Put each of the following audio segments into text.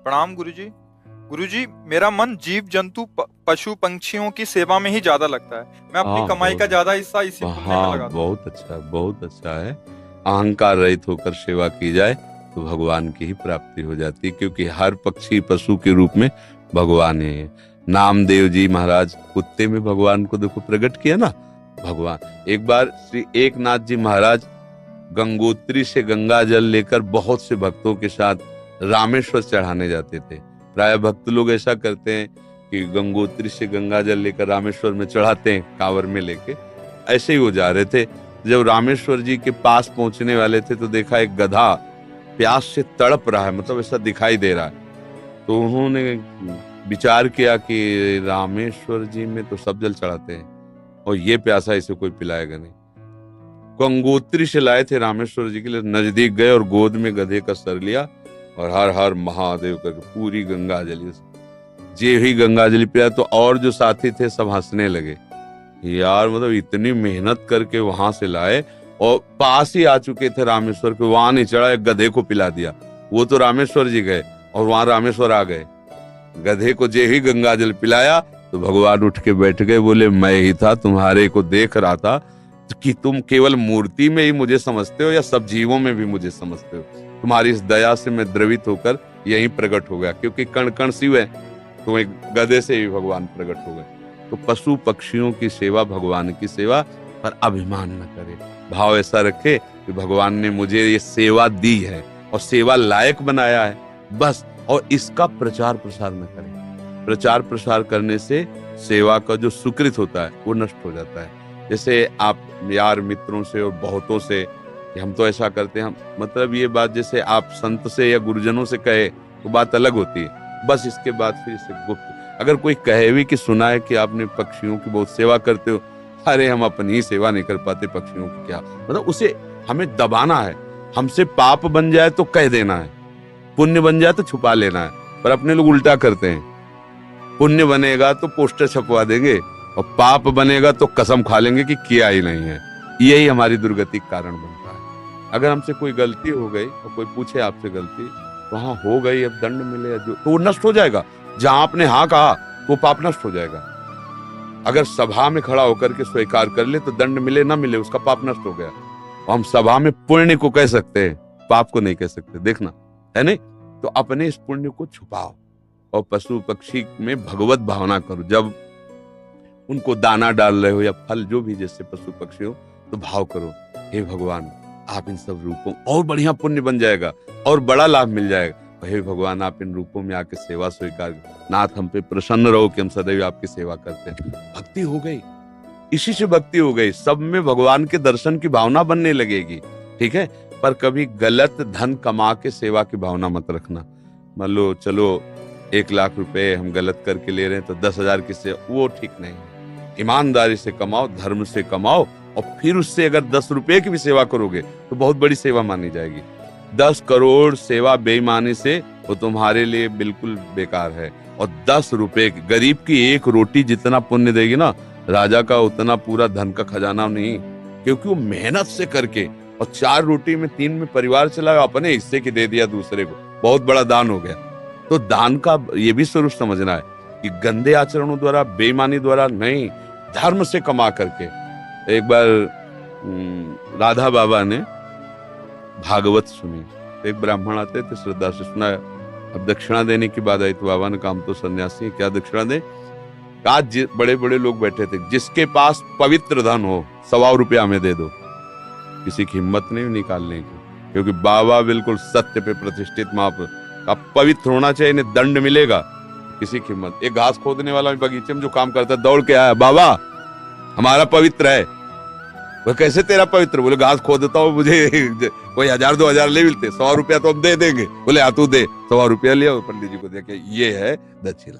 प्रणाम गुरुजी। गुरुजी, मेरा मन जीव जंतु पशु पंछियों की सेवा में ही ज्यादा लगता है। मैं अपनी हाँ कमाई का बहुत ज्यादा हिस्सा इसी पुण्य में हाँ लगाता हूँ। बहुत अच्छा, बहुत अच्छा है। अहंकार रहित होकर सेवा की जाए तो भगवान की ही प्राप्ति हो जाती है, क्योंकि हर पक्षी पशु के रूप में भगवान है। नामदेव जी महाराज कुत्ते में भगवान को देखो प्रकट किया ना। भगवान एक बार श्री एकनाथ जी महाराज गंगोत्री से गंगा जल लेकर बहुत से भक्तों के साथ रामेश्वर चढ़ाने जाते थे। प्राय भक्त लोग ऐसा करते हैं कि गंगोत्री से गंगा जल लेकर रामेश्वर में चढ़ाते हैं कांवर में लेके। ऐसे ही वो जा रहे थे। जब रामेश्वर जी के पास पहुंचने वाले थे तो देखा एक गधा प्यास से तड़प रहा है, मतलब ऐसा दिखाई दे रहा है। तो उन्होंने विचार किया कि रामेश्वर जी में तो सब जल चढ़ाते हैं और ये प्यासा इसे कोई पिलाएगा नहीं। गंगोत्री से लाए थे रामेश्वर जी के लिए, नजदीक गए और गोद में गधे का सर लिया और हर हर महादेव करके पूरी गंगा जली जे ही गंगा जली पिया। तो और जो साथी थे सब हंसने लगे, यार मतलब इतनी मेहनत करके वहां से लाए और पास ही आ चुके थे रामेश्वर के, वहां नहीं चढ़ा, एक गधे को पिला दिया। वो तो रामेश्वर जी गए और वहां रामेश्वर आ गए। गधे को जे ही गंगा जल पिलाया तो भगवान उठ के बैठ गए, बोले मैं ही था, तुम्हारे को देख रहा था कि तुम केवल मूर्ति में ही मुझे समझते हो या सब जीवों में भी मुझे समझते हो। तुम्हारी इस दया से मैं द्रवित होकर यहीं प्रकट हो गया, क्योंकि कण कण शिव है, तो एक गधे से भी भगवान प्रकट हो गए। तो पशु पक्षियों की सेवा भगवान की सेवा, पर अभिमान न करे, भाव ऐसा रखे कि भगवान ने मुझे ये सेवा दी है और सेवा लायक बनाया है बस। और इसका प्रचार प्रसार न करे। प्रचार प्रसार करने से सेवा का जो सुकृत होता है वो नष्ट हो जाता है। जैसे आप यार मित्रों से और बहुतों से, हम तो ऐसा करते हैं, हम मतलब ये बात जैसे आप संत से या गुरुजनों से कहे तो बात अलग होती है, बस इसके बाद फिर इसे गुप्त। अगर कोई कहे भी कि सुना है कि आपने पक्षियों की बहुत सेवा करते हो, अरे हम अपनी ही सेवा नहीं कर पाते, पक्षियों की क्या, मतलब उसे हमें दबाना है। हमसे पाप बन जाए तो कह देना है, पुण्य बन जाए तो छुपा लेना है। पर अपने लोग उल्टा करते हैं, पुण्य बनेगा तो पोस्टर छपवा देंगे और पाप बनेगा तो कसम खा लेंगे कि किया ही नहीं है। यही हमारी दुर्गति का कारण बनता है। अगर हमसे कोई गलती हो गई और कोई पूछे आपसे गलती, वहां हो गई, अब दंड मिले जो, तो वो नष्ट हो जाएगा। जहां आपने हाँ कहा वो पाप नष्ट हो जाएगा। अगर सभा में खड़ा होकर के स्वीकार कर ले तो दंड मिले ना मिले उसका पाप नष्ट हो गया। और हम सभा में पुण्य को कह सकते हैं, पाप को नहीं कह सकते, देखना है नहीं। तो अपने इस पुण्य को छुपाओ और पशु पक्षी में भगवत भावना करो। जब उनको दाना डाल रहे हो या फल जो भी, जैसे पशु पक्षी हो, तो भाव करो, हे भगवान आप इन सब रूपों, और बढ़िया पुण्य बन जाएगा और बड़ा लाभ मिल जाएगा। हे भगवान आप इन रूपों में आके सेवा स्वीकार, नाथ हम पे प्रसन्न रहो कि हम सदैव आपकी सेवा करते हैं। भक्ति हो गई, इसी से भक्ति हो गई। सब में भगवान के दर्शन की भावना बनने लगेगी, ठीक है। पर कभी गलत धन कमा के सेवा की भावना मत रखना। मान लो चलो 1 लाख रुपए हम गलत करके ले रहे हैं तो 10,000 की सेवा, वो ठीक नहीं है। ईमानदारी से कमाओ, धर्म से कमाओ, और फिर उससे अगर 10 रुपए की भी सेवा करोगे तो बहुत बड़ी सेवा मानी जाएगी। 10 करोड़ सेवा बेईमानी से वो तुम्हारे लिए बिल्कुल बेकार है। और 10 रुपए गरीब की एक रोटी जितना पुण्य देगी ना, राजा का उतना पूरा धन का खजाना नहीं, क्योंकि वो मेहनत से करके, और 4 रोटी में 3 में परिवार चलाया, अपने हिस्से की दे दिया दूसरे को, बहुत बड़ा दान हो गया। तो दान का ये भी स्वरूप समझना है कि गंदे आचरणों द्वारा, बेईमानी द्वारा नहीं, धर्म से कमा करके। एक बार राधा बाबा ने भागवत सुनी तो एक ब्राह्मण आते थे, श्रद्धा से सुना। अब दक्षिणा देने की बात आई तो बाबा ने काम तो सन्यासी क्या दक्षिणा दे। आज बड़े बड़े लोग बैठे थे, जिसके पास पवित्र धन हो 125 रुपया हमें दे दो। किसी की हिम्मत नहीं निकालने की, क्योंकि बाबा बिल्कुल सत्य पे प्रतिष्ठित महापुरुष। अब पवित्र होना चाहिए, इन्हें दंड मिलेगा। किसी की हिम्मत, एक घास खोदने वाला बगीचे में जो काम करता है, दौड़ के आया, बाबा हमारा पवित्र है। वह कैसे तेरा पवित्र? बोले घास खोदता हूँ, मुझे कोई 1,000-2,000 ले मिलते, 100 रुपया तो हम दे देंगे। बोले हाँ तू दे। 100 रुपया लिया, पंडित जी को देखे, ये है दक्षिणा।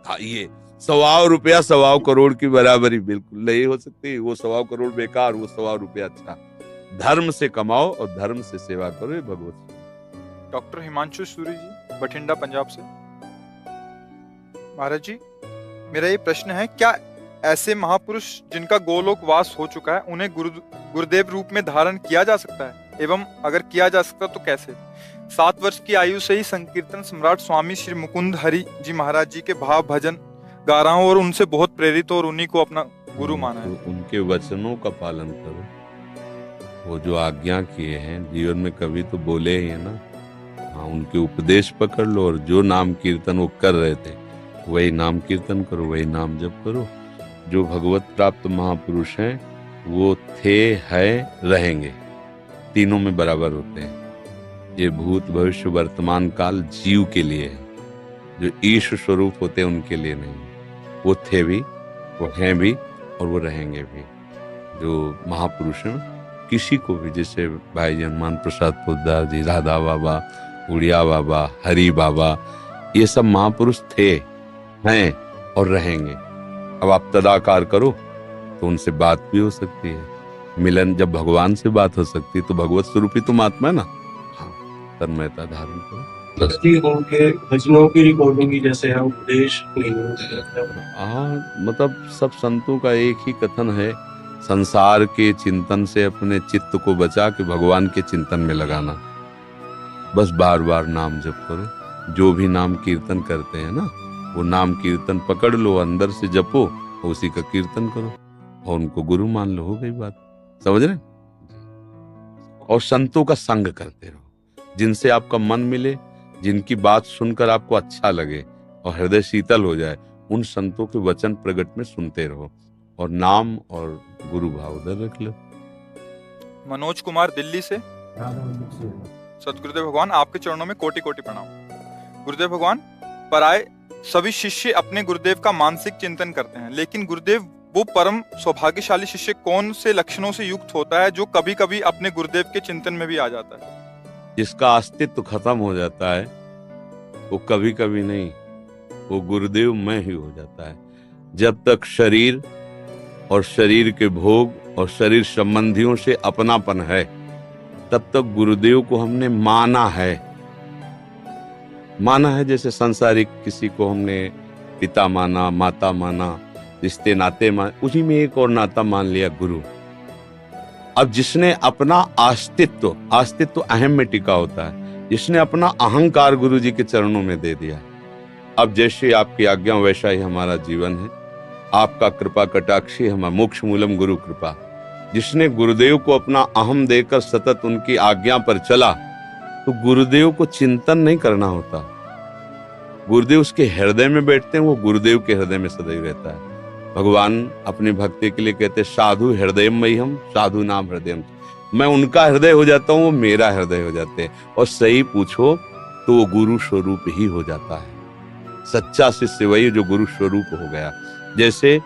हाँ, ये 100 रुपया 100 करोड़ की बराबरी बिल्कुल नहीं हो सकती। वो 100 करोड़ बेकार, वो 100 रुपया अच्छा। धर्म से कमाओ और धर्म से सेवा करो, ये भगवत। डॉक्टर हिमांशु सूरी जी, बठिंडा, पंजाब से। महाराज जी, मेरा ये प्रश्न है, क्या ऐसे महापुरुष जिनका गोलोक वास हो चुका है, उन्हें गुरुदेव रूप में धारण किया जा सकता है? एवं अगर किया जा सकता तो कैसे? 7 वर्ष की आयु से ही संकीर्तन सम्राट स्वामी श्री मुकुंद हरि जी महाराज जी के भाव भजन गा रहा हूँ और उनसे बहुत प्रेरित और उन्हीं को अपना गुरु माना है। तो उनके वचनों का पालन करो, वो जो आज्ञा किए हैं जीवन में कभी तो बोले ही है ना। हाँ, उनके उपदेश पकड़ लो और जो नाम कीर्तन वो कर रहे थे वही नाम कीर्तन करो, वही नाम जप करो। जो भगवत प्राप्त महापुरुष हैं वो थे, है, रहेंगे, तीनों में बराबर होते हैं। ये भूत भविष्य वर्तमान काल जीव के लिए है, जो ईश स्वरूप होते हैं उनके लिए नहीं। वो थे भी, वो हैं भी और वो रहेंगे भी। जो महापुरुष हैं किसी को भी, जैसे भाई हनुमान प्रसाद पोद्दार जी, राधा बाबा, उड़िया बाबा, हरि बाबा, ये सब महापुरुष थे, हैं और रहेंगे। अब आप तदाकार करो तो उनसे बात भी हो सकती है। मिलन, जब भगवान से बात हो सकती है तो भगवत स्वरूप ही तुम आत्मा है ना। हाँ, तन्मयता धारण करो। उनके भजनों की रिकॉर्डिंग की जैसे हम उपदेश मतलब सब संतों का एक ही कथन है, संसार के चिंतन से अपने चित्त को बचा के भगवान के चिंतन में लगाना। बस बार बार नाम जप करो। जो भी नाम कीर्तन करते हैं ना, वो नाम कीर्तन पकड़ लो, अंदर से जपो, उसी का कीर्तन करो और उनको गुरु मान लो। हो गई बात, समझ रहे? और संतों का संग करते रहो, जिनसे आपका मन मिले, जिनकी बात सुनकर आपको अच्छा लगे और हृदय शीतल हो जाए, उन संतों के वचन प्रगट में सुनते रहो और नाम और गुरु भाव उधर रख लो। मनोज कुमार दिल्ली से। सतगुरुदेव भगवान, आपके चरणों में कोटि कोटि प्रणाम। गुरुदेव भगवान, पराये सभी शिष्य अपने गुरुदेव का मानसिक चिंतन करते हैं, लेकिन गुरुदेव वो परम सौभाग्यशाली शिष्य कौन से लक्षणों से युक्त होता है जो कभी कभी अपने गुरुदेव के चिंतन में भी आ जाता है? जिसका अस्तित्व खत्म हो जाता है वो कभी कभी नहीं, वो गुरुदेव में ही हो जाता है। जब तक शरीर और शरीर के भोग और शरीर संबंधियों से अपनापन है, तब तक गुरुदेव को हमने माना है। जैसे सांसारिक किसी को हमने पिता माना, माता माना, रिश्ते नाते मान, उसी में एक और नाता मान लिया, गुरु। अब जिसने अपना अस्तित्व अहम में टिका होता है, जिसने अपना अहंकार गुरु जी के चरणों में दे दिया। अब जैसे आपकी आज्ञा वैसा ही हमारा जीवन है, आपका कृपा कटाक्षी हमारा मोक्ष मूलम गुरु कृपा। जिसने गुरुदेव को अपना अहम देकर सतत उनकी आज्ञा पर चला, तो गुरुदेव को चिंतन नहीं करना होता। गुरुदेव उसके हृदय में बैठते हैं, वो गुरुदेव के हृदय में सदैव रहता है। भगवान अपनी भक्ति के लिए कहते साधु हृदय में हम, साधु नाम हृदय। मैं उनका हृदय हो जाता हूँ, वो मेरा हृदय हो जाते हैं। और सही पूछो तो वो गुरु स्वरूप ही हो जाता है। सच्चा शिष्य वही जो गुरु स्वरूप हो गया। जैसे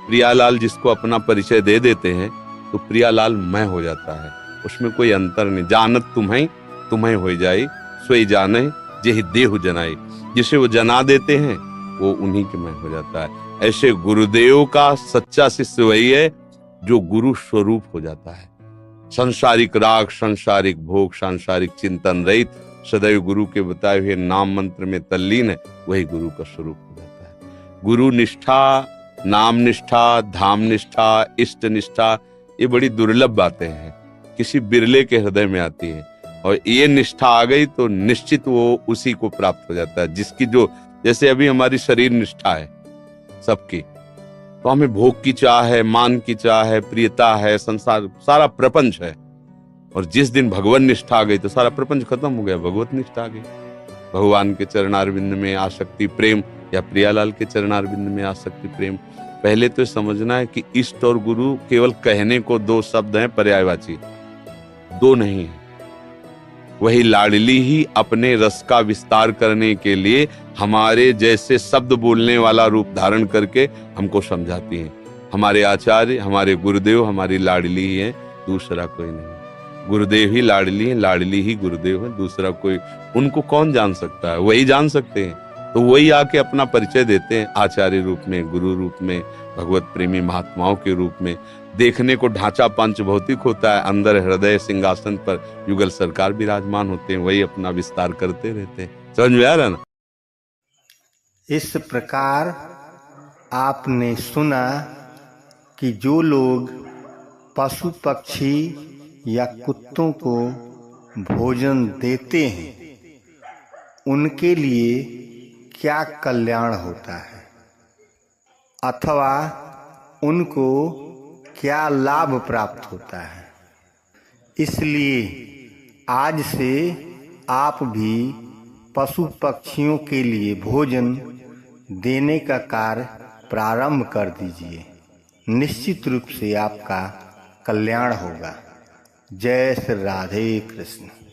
प्रियालाल जिसको अपना परिचय दे देते हैं तो प्रियालाल मैं हो जाता है, उसमें कोई अंतर नहीं। जानत तुम्हें हो जाई, सोई जाने जेहि देहु जनाई। जिसे वो जना देते हैं वो उन्हीं के मैं हो जाता है। ऐसे गुरुदेव का सच्चा शिष्य वही है जो गुरु स्वरूप हो जाता है। संसारिक राग, संसारिक भोग, सांसारिक चिंतन रहित, सदैव गुरु के बताए हुए नाम मंत्र में तल्लीन है, वही गुरु का स्वरूप हो जाता है। गुरु निष्ठा, नाम निष्ठा, धाम निष्ठा, इष्ट निष्ठा, ये बड़ी दुर्लभ बातें हैं, किसी बिरले के हृदय में आती है। और ये निष्ठा आ गई तो निश्चित वो उसी को प्राप्त हो जाता है जिसकी जो, जैसे अभी हमारी शरीर निष्ठा है सबकी, तो हमें भोग की चाह है, मान की चाह है, प्रियता है, संसार सारा प्रपंच है। और जिस दिन भगवान निष्ठा आ गई तो सारा प्रपंच खत्म हो गया, भगवत निष्ठा आ गई। भगवान के चरणारविंद में आसक्ति प्रेम या प्रियालाल के चरणारविंद में आसक्ति प्रेम। पहले तो समझना है कि इष्ट और गुरु केवल कहने को दो शब्द हैं, पर्यायवाची, दो नहीं है। वही लाडली ही अपने रस का विस्तार करने के लिए हमारे जैसे शब्द बोलने वाला रूप धारण करके हमको समझाती हैं। हमारे आचार्य, हमारे गुरुदेव हमारी लाडली ही है, दूसरा कोई नहीं। गुरुदेव ही लाडली है, लाडली ही गुरुदेव है, दूसरा कोई, उनको कौन जान सकता है? वही जान सकते हैं। तो वही आके अपना परिचय देते हैं आचार्य रूप में, गुरु रूप में, भगवत प्रेमी महात्माओं के रूप में। देखने को ढांचा पंच भौतिक होता है, अंदर हृदय सिंहासन पर युगल सरकार विराजमान होते हैं, वही अपना विस्तार करते रहते हैं। समझ में आ रहा है ना? इस प्रकार आपने सुना कि जो लोग पशु पक्षी या कुत्तों को भोजन देते हैं उनके लिए क्या कल्याण होता है अथवा उनको क्या लाभ प्राप्त होता है। इसलिए आज से आप भी पशु पक्षियों के लिए भोजन देने का कार्य प्रारंभ कर दीजिए। निश्चित रूप से आपका कल्याण होगा। जय श्री राधे कृष्ण।